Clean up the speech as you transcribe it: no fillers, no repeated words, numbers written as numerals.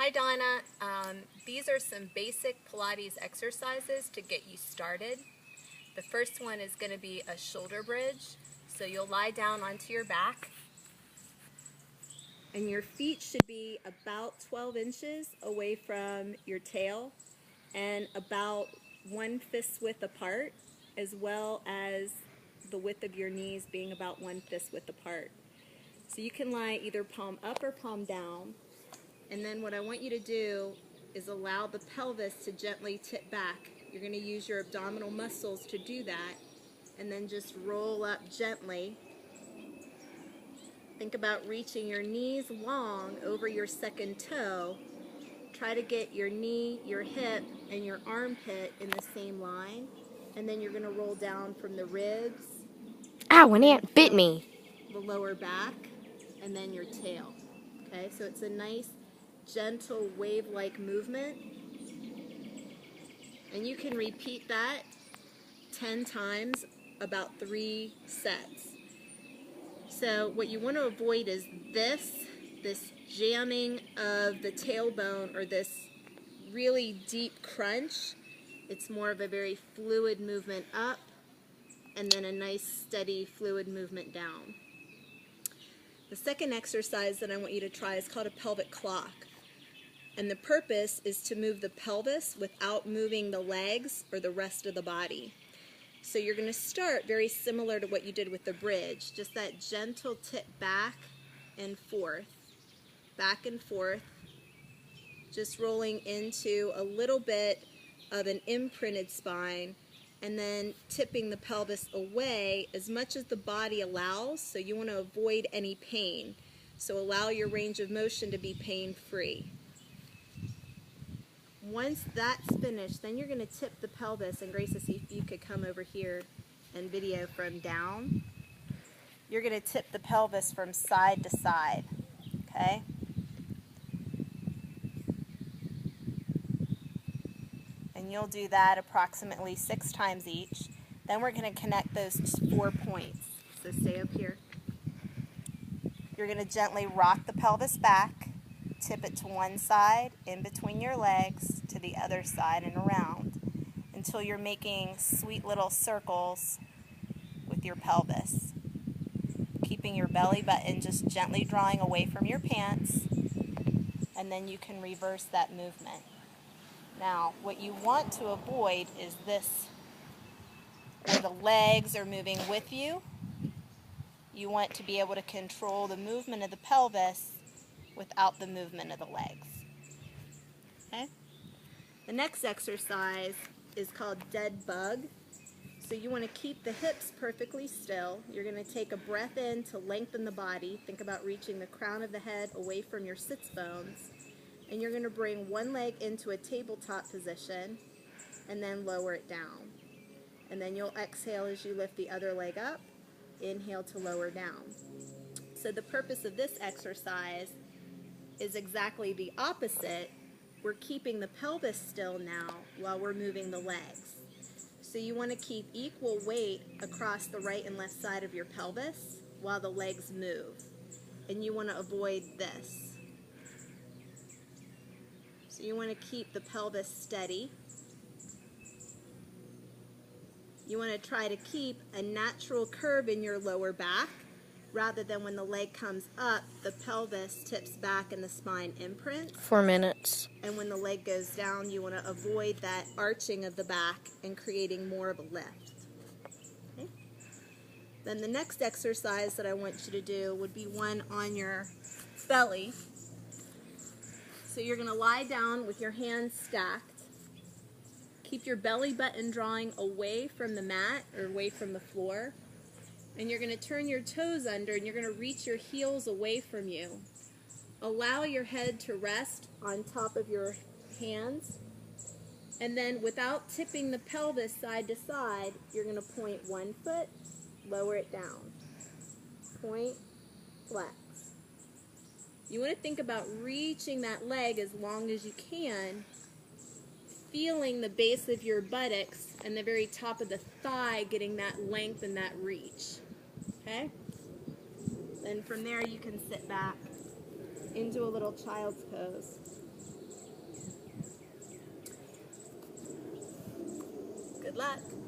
Hi Donna, these are some basic Pilates exercises to get you started. The first one is going to be a shoulder bridge. So you'll lie down onto your back and your feet should be about 12 inches away from your tail and about 1 fist width apart, as well as the width of your knees being about 1 fist width apart. So you can lie either palm up or palm down. And then what I want you to do is allow the pelvis to gently tip back. You're going to use your abdominal muscles to do that, and then just roll up gently. Think about reaching your knees long over your second toe. Try to get your knee, your hip, and your armpit in the same line. And then you're going to roll down from the ribs. Ow, an ant bit me. The lower back, and then your tail. Okay, so it's a nice, gentle, wave-like movement. And you can repeat that 10 times, about 3 sets. So what you want to avoid is this jamming of the tailbone or this really deep crunch. It's more of a very fluid movement up and then a nice steady fluid movement down. The second exercise that I want you to try is called a pelvic clock. And the purpose is to move the pelvis without moving the legs or the rest of the body. So you're going to start very similar to what you did with the bridge, just that gentle tip back and forth, just rolling into a little bit of an imprinted spine, and then tipping the pelvis away as much as the body allows, so you want to avoid any pain. So allow your range of motion to be pain-free. Once that's finished, then you're going to tip the pelvis, and Grace, if you could come over here and video from down. You're going to tip the pelvis from side to side, okay? And you'll do that approximately 6 times each. Then we're going to connect those 4 points. So stay up here. You're going to gently rock the pelvis back, tip it to one side, in between your legs, to the other side and around, until you're making sweet little circles with your pelvis. Keeping your belly button just gently drawing away from your pants, and then you can reverse that movement. Now, what you want to avoid is this, where the legs are moving with you. You want to be able to control the movement of the pelvis without the movement of the legs. Okay? The next exercise is called dead bug. So you want to keep the hips perfectly still. You're going to take a breath in to lengthen the body. Think about reaching the crown of the head away from your sits bones. And you're going to bring one leg into a tabletop position and then lower it down. And then you'll exhale as you lift the other leg up. Inhale to lower down. So the purpose of this exercise is exactly the opposite. We're keeping the pelvis still now while we're moving the legs. So you want to keep equal weight across the right and left side of your pelvis while the legs move. And you want to avoid this. So you want to keep the pelvis steady. You want to try to keep a natural curve in your lower back, rather than when the leg comes up, the pelvis tips back and the spine imprints. 4 minutes. And when the leg goes down, you want to avoid that arching of the back and creating more of a lift. Okay? Then the next exercise that I want you to do would be one on your belly. So you're going to lie down with your hands stacked. Keep your belly button drawing away from the mat or away from the floor. And you're going to turn your toes under and you're going to reach your heels away from you. Allow your head to rest on top of your hands. And then without tipping the pelvis side to side, you're going to point one foot, lower it down. Point, flex. You want to think about reaching that leg as long as you can, feeling the base of your buttocks and the very top of the thigh getting that length and that reach. Okay? Then from there you can sit back into a little child's pose. Good luck.